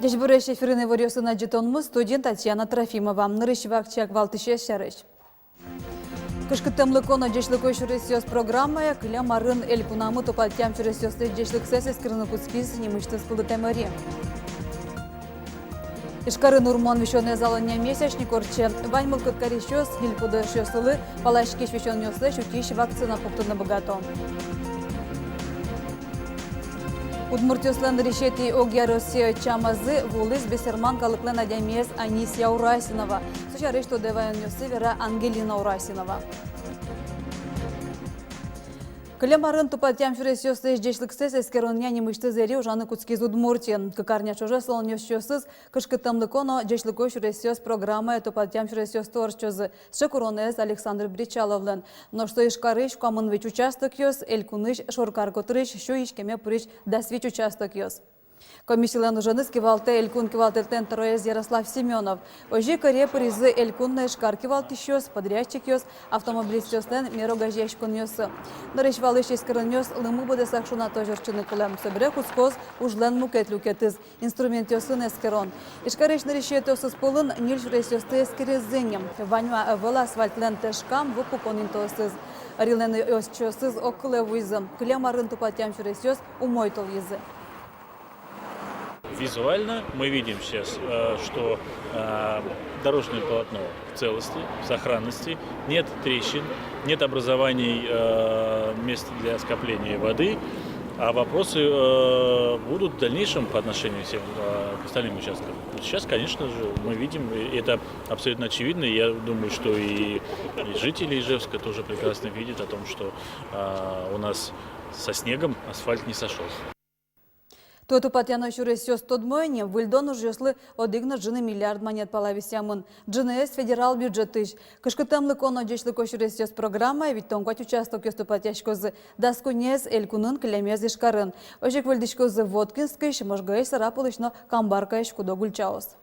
Дежбуреш эфирны вариосына жетонмыз студент Татьяна Трофимова. Нырышевакчак валтышес шарыш. Кышкытымлы коно дешлік өшіресиос программая кіля марын эль кунамы топаттям чуресиосты дешлік сәсес кіріні куцкиз немышты спылы тәмәри. Ишкары Нурмон вещённое залония месячник орче. Ваньмыл кыткарищёс, нильпуды шёсылы, палашкеш вещённёсы, шутищ вакцина пуктыны богато. Удмуртиослен решети огья Россия чамазы вулыс бесерман калыклен адямес Анисия Урасинова. Сучары что девайнёсы вера Ангелина Урасинова. Кылемарын тупатям шуресёсы жешліксіз эскероння немышты зери ужаны куцкиз Удмуртия. Кыкарня чуже слонёсёсыз кышкытымлы коно жешліко шуресёс программа тупатям шуресёс торчозы. Шекуронез Александр Бричаловлен. Но что ишкарыш камынвич участок ёс, элькуныш шоркар котрыш, шо ишкеме прыш дасвич участок ёс. Комиссиялен ужаныз кивалте элькун кивалтелтен троез Ярослав Семенов. Ожи коре призы элькунна ишкар кивалтищёс, подрядчик ёс, автомобилистёстен мерогажешкун ёсы. Нарыш валыш искрын ёс, лымы буде сакшуна тожерчыны кылем. Собере кускоз ужлен мукет люкетыз, инструмент ёсын эскерон. Ишкарыш нарышет ёсыз полын нильш ресёсты эскерезынем. Ваньма эвела асфальтлен тешкам вупуконин тосыз. Рилен ёс чёсыз окылы вуйзым. Кылемарын тупатям чуресёс умой тол езы. Визуально мы видим сейчас, что дорожное полотно в целости, в сохранности, нет трещин, нет образований мест для скопления воды, а вопросы будут в дальнейшем по отношению к остальным участкам. Сейчас, конечно же, мы видим, и это абсолютно очевидно, и я думаю, что и жители Ижевска тоже прекрасно видят о том, что у нас со снегом асфальт не сошелся. Туоту патяно шуресёс тодмойне выльдон ужёслы одигна джины миллиард монет палависямын. ЖНС федерал бюджетыш. Кышкытымлы коно дешлыко шуресёс программа, ведь тонгвать участок ёсту патяшкозы даскунез элькунын килемез ишкарын. Ожик выльдышкозы Воткинскыш, можгаэш сарапылышно камбаркаэш кудо гульчаос.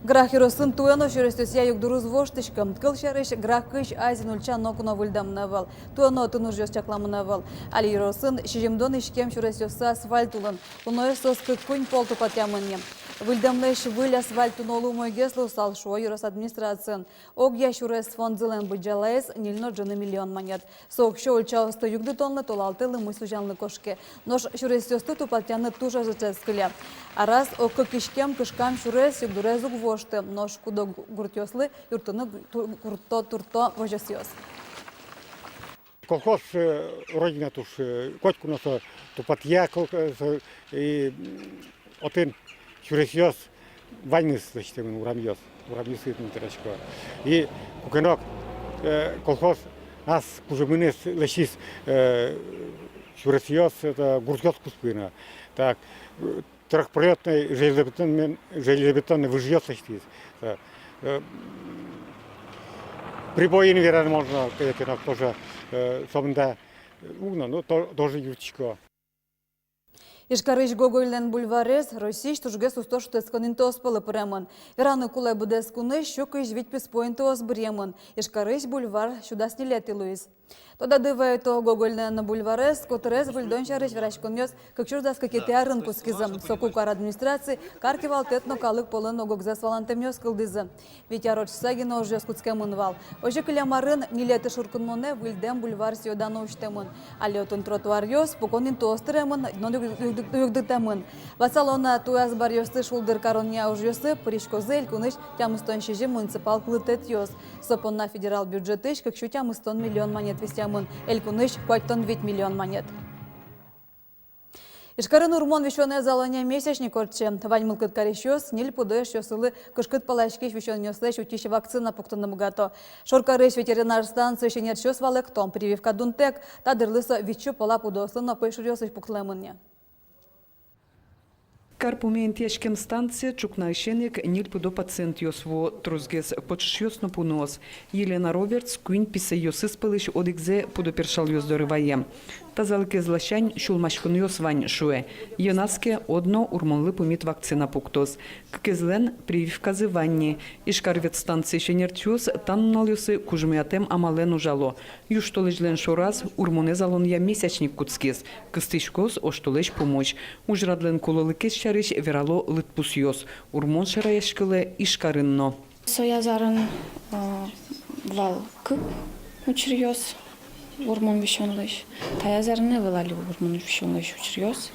Грахиросын туяно шуресёсья югдуруз воштышкам. Кылшарыш грахкыш азин ульчан нокуно выльдамнавал. Туяно тынужёс чакламынавал. Али иросын шижимдон ишкем шуресёсы асфальт улын. Уноэсос кыккунь полту патямынне. Выльдамлэш выль асфальтун олу мойгеслы усал шо юрос администрациян. Огья шурес фонд зылен быджалаэс нильно джыны миллион монет. Соок шо ульчаосты югды тонлы толалтылы мыслужанлы кошке. Нож шуресёсты тупатяны туша заческыля. А раз окко кишкем кышкам шурес югдурезук вошты. Нож кудо гуртёслы юртыны турто вожесёс. Колхоз родина туш котку насо тупатья и отын шуресёс вайныс зачтемын урамьёс урамьёсытын терачко. И кукенок колхоз нас кужемынес лещис шуресёс это гуртёс куспына. Так трехпролетный железобетонный выжьёс лещис. Прибоин, вероятно, можно, конечно, тоже собственно, но тоже юрчко. Ишкарыш Гоголен бульварес, Российш тужге сустошты эсконинтос пылы премон. Вераны кулай буде скуны, щукыш ведь писпоинтос бремон. Ишкарыш бульвар сюда снилети Луис. Тода дывает то Гоголен бульварес, которез выльдон шарыш врачконёс, как чуждас какие-то рынку скизам. Сокукар администрации, каркивал тетно калык полын огокзас валантемёс кылдызы. Ведь яроч сагино уже скутскемын вал. Ожи кылямарын нилеты шуркун моне выльдем бульвар сиодано уштемын. Алётун тротуар ёс, поконин тостремын, но югдытемын. Васалона туяз бар ёсты шулдыр кароння уж ёсы, пришкозы элькуныш тямыстон шижи муниципал клытет ёс. Сопон на федерал бюджетыш, как щу тямыстон миллион монет вестямын. Элькуныш квайтон 2 миллион монет. Ишкары Нурмон вещённое залония месячник орче. Ваньмыл кыткарищёс, ниль пудоеш ёсылы кышкыт палашкиш вещённёслэш утище вакцина пуктыны богато. Шоркарыш ветеринар станция шенерчёс валек том прививка дунтек, тадырлыса вичу пола пудослына пойшурёсыш пуктылэмынне. Карпумент яшкем станция чукнайшенек нильпу до пациент йосво трузгес почшьос напунос. Елена Робертс куин писа йосыс пылыш одикзе подопершал йоздорывае. Тазалке злащань шулмашкун йосвань шуе. Йонаске одно урмонлы пумит вакцина пуктос. Ккезлен прививка зыванни. Ишкарвет станция шенертюс таннал йосы кужмиатем амален ужало. Юштолежлен шораз урмоне залон я месячник куцкес. Кыстышкос оштолеж помощь. Ужрадлен кололыкес шариш верало литпусьос. Урмон шараяшкылы ишкарынно. Соязарын вал кып учерьез, урмон вещенлыш. Таязарны вылали урмон вещенлыш учерьез.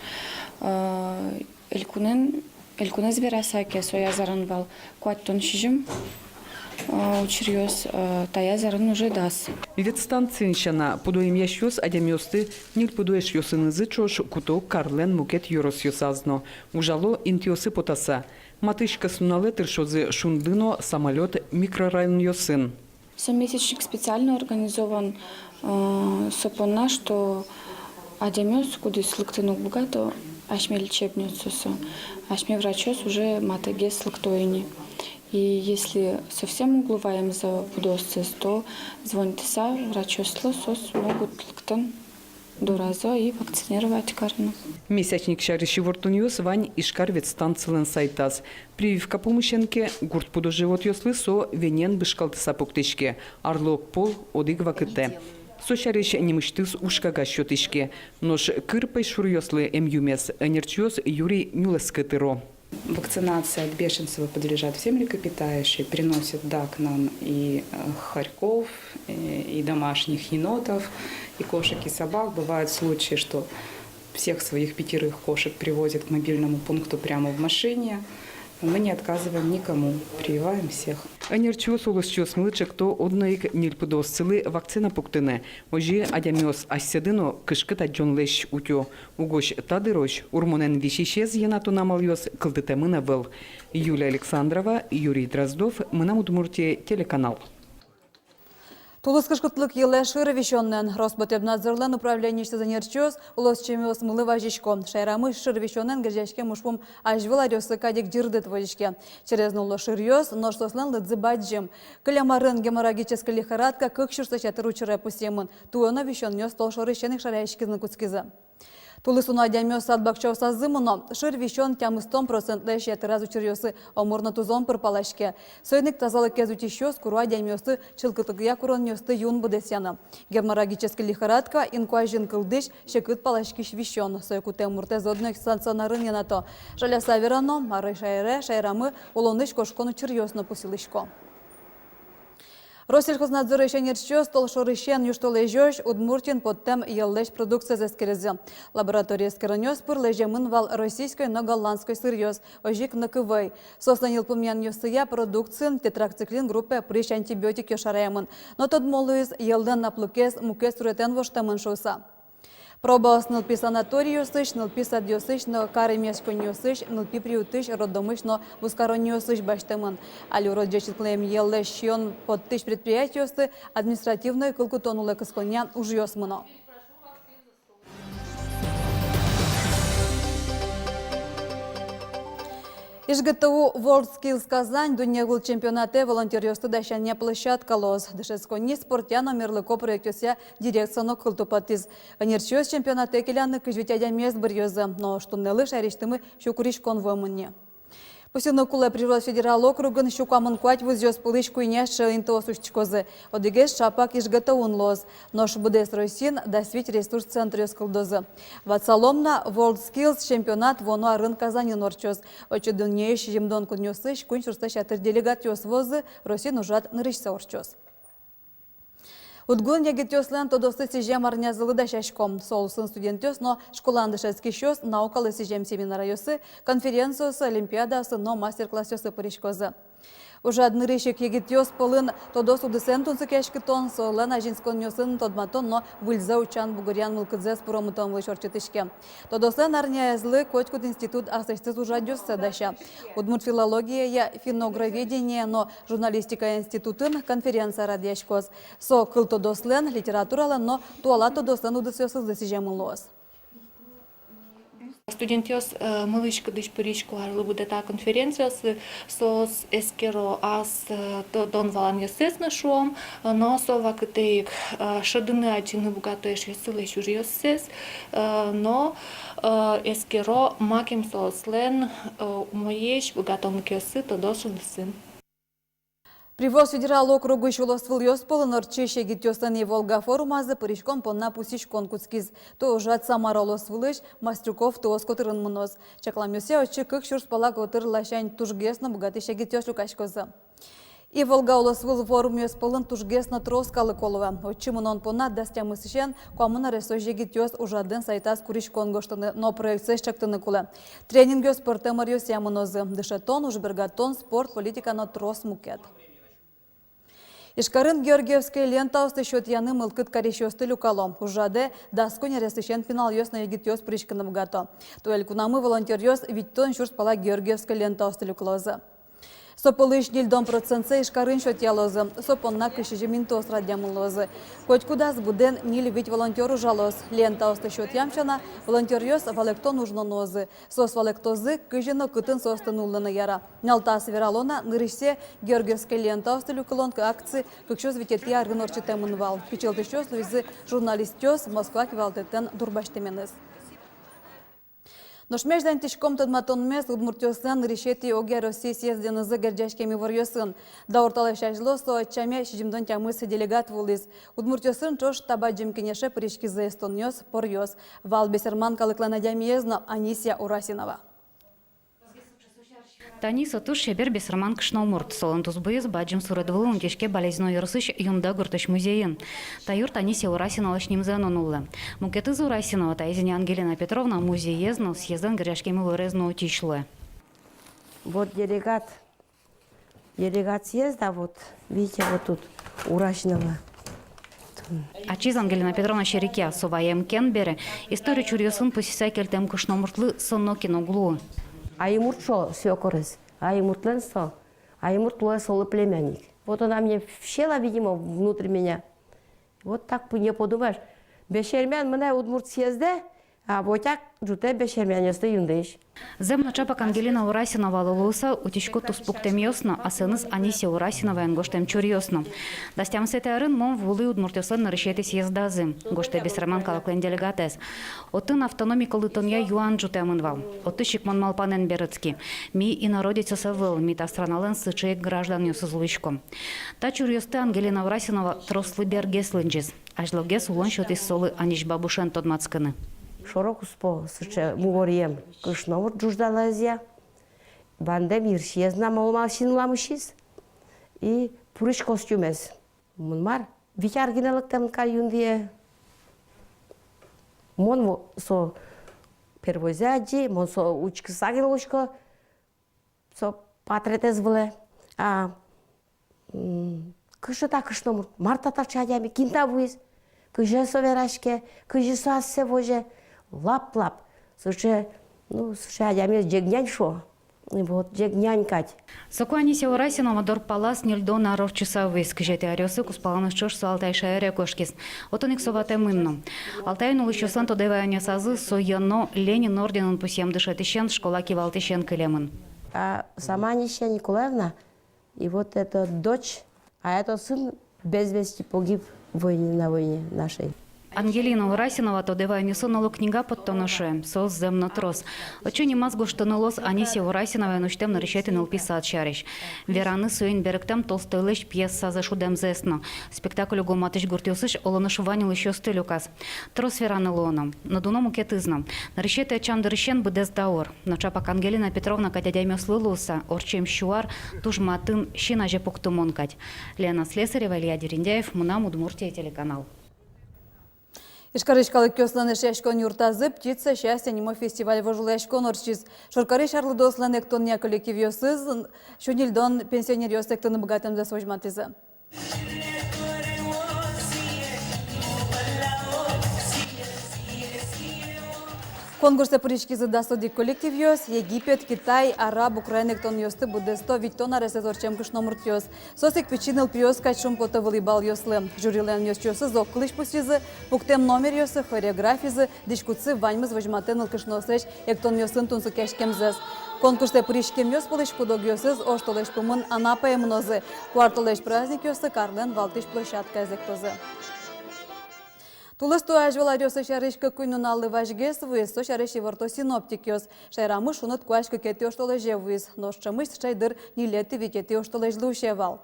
Элькуnen зверасаке соязарын вал куаттон шижим учерьез. Таязарын уже дас. Ветстанцинщана подоим ящос адямёсты нил подоеш йосынызы чош куто Карлен мукет йорос йосазно. Ужало интиосы потаса. Матышка сунале тыршозы шундыно самолет микрорайон йосын. Месячник специально организован сопона, что адямёс, куда слыктынук богато, ашме лечебницу, ашме врачос уже матаге слыктоини. И если совсем углуваем за будосцес, то звонится врачосло, сос могут лыктын до раза и вакцинировать карну. Месячник шарищи вортуньос вань ишкар ветстанцилен сайтас. Прививка помощенке гурт подо живот йослы со венен бышкалтыса поктышке. Арлок пол одыг вакыте. Со шарищ немыштыз ушкага счетышке. Нож кырпай шурьослы эмюмес энерчиос Юрий Нюлескетыро. Вакцинация от бешенства подлежат все млекопитающие, переносят к нам и хорьков, и домашних енотов, и кошек, и собак. Бывают случаи, что всех своих 5 кошек привозят к мобильному пункту прямо в машине. Мы не отказываем никому, прививаем всех. Энерчиос улысчиос мылычек то одноик нильпудосцилы вакцина пуктыне. Ожи адямиос асседыно кышкы таджон лещ утё. Угош тадырош урмонен вишишез енату намалйос кылдытемына выл. Юлия Александрова, Юрий Дроздов, Мынам Удмуртия, телеканал. Тулыс кышкытлык еле шыры вещеннен. Роспотребнадзорлен управление занерчёс, улос чемиос мылы важичко. Шайрамы шыр вещеннен грязячке мушпум ажвыл арёсы кадик жирдыт водичке. Через нуло шырьёс, нож сослен лыдзы баджим. Кылямарын геморрагическая лихорадка кыкшурса чатыр учырай пусемын. Туона вещеннёс тол шоры щеных шарящикизны куцкизы. Тулысуна адямёс садбакчау сазымыно, шыр вещен тям 100% лэшья раз учерьёсы омурна тузон пырпалашке. Сойник тазалы кезу тищёс, куру адямёсы чылкытыгыя куронёсты юн будесяна. Геморрагическая лихорадка инкуажин кылдыш шекыт палашкиш вещен. Сойкуте мурте зодных станционарын янато. Жаля саверано, мары шайрамы, улоныш кошкону чырьёсно пусилышко. Россельхознадзор ешенерчёс толшорышен юштолежёш Удмуртин подтем еллеш продукция зескерезі. Лаборатория скеронёс пыр лежемын вал российской, но голландской сырьёс, ожик накывай. Соснанил помян ёсыя продукцин тетрациклин группе прыщ антибиотик ёшараемын. Но тот молуиз елден наплукес мукес туретен воштамын шоса. Пробас нылпи санаториосыш, нылпи садьосыш, но каремесконьосыш, нылпи приютыш, роддомыш, но вускароньосыш баштамын. Али уродjечиклем елле щион под тысяч предприятиосты административной кылкутонулы кысконя ужьосмыно. ИЖГТУ WorldSkills Казань дуньявыл чемпионате волонтерёсты дащанья площадка лоз. Дышескони спортяно мерлыко проектёся дирекционно кылтупатыз. Анерчёс чемпионате келяны кыжвитядя мест бірьёзы, но штуннелы шариштымы щукуриш конвоймынне. Посилно куле природа федерал округын щукамын куать вузёс пылыш куйняш интосушчкозы. Одигеш шапак ИЖГТУн лоз. Нош будес Росин дасвить ресурс центр ёскылдозы. Ватсаломна WorldSkills чемпионат вону арын Казани норчоз. Очудуннееш жемдон куньосыш кунь шурсташ атыр делегат ёсвозы Росин ужат нырышса орчоз. Удгун ягетёслен тодосты сижем арнязылы да шашком. Солусын студентёс, но школандышецкий щёс, наукалы сижем семинара ёсы, конференциясы, олимпиадасы, но мастер-класс ёсы паришкозы. Уже однырышек егетёс полын тодос удысен тунсыкешки тон, солен ажинскон ёсын тодматон, но выльза учан бугурян мылкыдзес пуромытон вышорчетышке. Тодослен арнязлы Котькут институт асыштыз ужат ёсы даща. Удмуртфилология, финогроведение, но журналистика институтын конференция радяшкоз. Со кыл тодослен литературален, но туала тодослен удысёсыз десижемын лоз. Студентёс мылышка дыш паричку арлы буде та конференция сос эскеро ас дон валан ёсес нашом, но со вакытык шадыны ачины бугатоеш ёсылыш уж ёсес, но эскеро макем сослен умоеш бугатон кёсы тодос удысын. Привоз федерал округу Шулоствыл Йосполы норчище гитёстан и Волга форумазы паришком понна пусишкон куцкиз. То ужат Самара Лосвылыш, Мастрюков то оскотырын муноз. Чакламюсе очи кык шурс палак отыр лашань тужгесно богатыше гитёш лукашкоза. И Волга Лосвыл форум Йосполын тужгесно троскалы колова. Очи мунон понна дастя мысышен, комына ресожи гитёс ужадын сайтас куришкон гоштаны, но проекция чактыны кулы. Тренинг спортемар йося мунозы. Дышатон, ужбергатон, спорт, политика но трос мукет. Ишкарын Георгиевская лента остащет яны мылкыт карещёсты люкалом. Ужаде дасконя ресыщен пенал ёс на егит ёс пришканым гато. Туэль кунамы волонтер ёс ведь тон шурс пала Георгиевская лента осты люкалоза. Сопылыш нильдон процентсе ишкарын шот ялозы. Сопонна кышыжы минтос радиамылозы. Хоть куда с буден нили ведь волонтеру жалоз. Лента остащет ямчана волонтер ёс валекто нужно нозы. Сос валектозы кыжыно кытын состануллыны яра. Нялтас вералона нырышсе Георгиевская лента осты люкалонка акции кыкшоз витетия рынорчытемын вал. Пичелтышёс луизы журналистёс Москва кивалтетен дурбаштеменыз. Но шмеждан тишком тадматон мес удмуртёсын решети оге России съезденызы герджашкеми варьёсын. Да орталай шажло со чаме шижимдон тямысы делегат вулыз. Удмуртёсын чош таба джимкенеше пришкизы эстоньёс порьёс. Вал бесерман калыкланадямиезно Анисия Урасинова. Танис отуш шебер бесерман кышнаумурт. Солантус быйыз баджим суредвылын кешке болезненной ярсыш юнда гуртыш музейын. Таюр Танисия Урасинова шнимзен онулы. Мукетыз Урасинова таизине Ангелина Петровна музеезно съезден гряшкеми лырезно утишлы. Вот делегат съезда, вот видите, вот тут Урасинова. Ачиз Ангелина Петровна Шерике соваем кенбере историю чурьосын посиса келтем кышнаумуртлы соннокин углу. Аймурт шо сёкорыз, аймуртлен со, аймурт луэ солы племянник. Вот она мне вщела, видимо, внутрь меня. Вот так не подумаешь. Бешермян мне удмурт съезде, а вот так жуте бешермян ёсты юндыш. Земна чапак Ангелина Урасинова лулуса утишко туспуктем ёсно, а сыныз Анисия Урасинова энгоштем чурьёсно. Дастям сетеарын мон вулы удмуртёсын нарышети съездазы, гоште бесраман калаклен делегатес. Отын автономи колытонья юан жутемын вал. Оты шикман малпанен берецки. Ми и народица савыл, ми та странален сычеек граждан ёсызлышко. Та чурьёсты Ангелина Урасинова трослы бергеслынджиз. Ажлогес улон шотис солы Аниш бабушен тодмацкыны. Шорокус по сыче муворием кышновут жуждалазия. Бандем иршезна малмалшинламышиз. И пурыш костюмез. Мунмар витяргиналыктан каюндие. Мон со первозяджи, мон со учкысагин ушко, со патретез вле. А кышыта кышномут, мартата чадями, кинтавуиз. Кыжы соверашке, кыжы суассе воже. Лап-лап. Слушай, адямес джегнянь шо. Вот джегнянь кать. Соку Анисия Урасинова дор палас нильдона ровчусавы скажете арёсы куспаланы чош со Алтай шаэре кошкис. Отоник совате мынно. Алтайын улышчосан то деваяне сазы сояно Ленин орденын пусем дышатыщен школа кивалтыщен кылемын. А сама Анисия Николаевна, и вот эта дочь, а это сын без вести погиб на войне нашей. Ангелина Урасинова то деваяне сонало книга под тоноше, сос земно трос. Очуни мазгу штонолос Анисия Урасинова нуштем нарещетен алписат шариш. Вераны суин беректем толстойлыш пьеса за шудем зесно. Спектакль гоматыш гуртюсыш олоныш ванил еще стылюкас. Трос вераны лоном. На дуном укетызном. Нарещете чам дырщен быдез даор. Но чапак Ангелина Петровна катядями слылуса. Орчем щуар туж матын щина же пуктумонкать. Лена Слесарева, Илья Дериндяев, Мунам, Удмуртия, телеканал. Ишкарышкалы кёсланы шашкон юртазы птица счастья немо фестиваль вожулашкон орчиз. Шоркары шарлы досланы эктонния коллектив ёсыз, шунильдон пенсионер ёстектыны богатым за свожматызы. Конкурсы пришкизы дасоди коллектив ёс, Египет, Китай, Араб, Украина эктон ёсты будесто, Виктона ресезорчем кышномурт ёс. Сосик печинил пьёс качшум пото волейбал ёслы. Жюрилен ёс ёсы зоккылыш пустизы, пуктем номер ёсы, хореографизы, дишкуцы ваньмыз вожматеныл кышносыш, эктон ёсын тунсы кешкемзес. Конкурсы пришкем ёс полыш пудог ёсыз, оштолыш пумын анапа эмнозы. Квартолыш праздник ёсы, Карлен валтыш площадка эзектозы. Тулысту ажвала рёсы шарышка куйнуналы важгес выз, со шарыши варто синоптик ёс. Шайрамыш унут куашка кети оштолы же выз, но шчамыш шайдыр нилети викети оштолы жлушевал.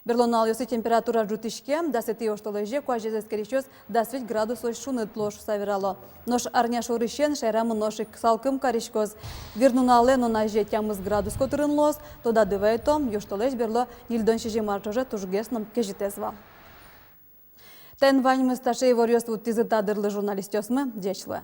Берлонал yosi температура жутышке, да сети оштолеже, куажезес керещес, да свет градусой шунет плош саверало. Нож арня шорышен, шайрамы ношик салкым каришкоз. Вернунале, но на же тямыз градус котырын лос, тода дывейтом, йоштолеж берло, нильдон шеже марчоже тужгесном кежитезва. Тен ваньмы сташей ворёству тизы тадырлы журналистёсмы, дечлы.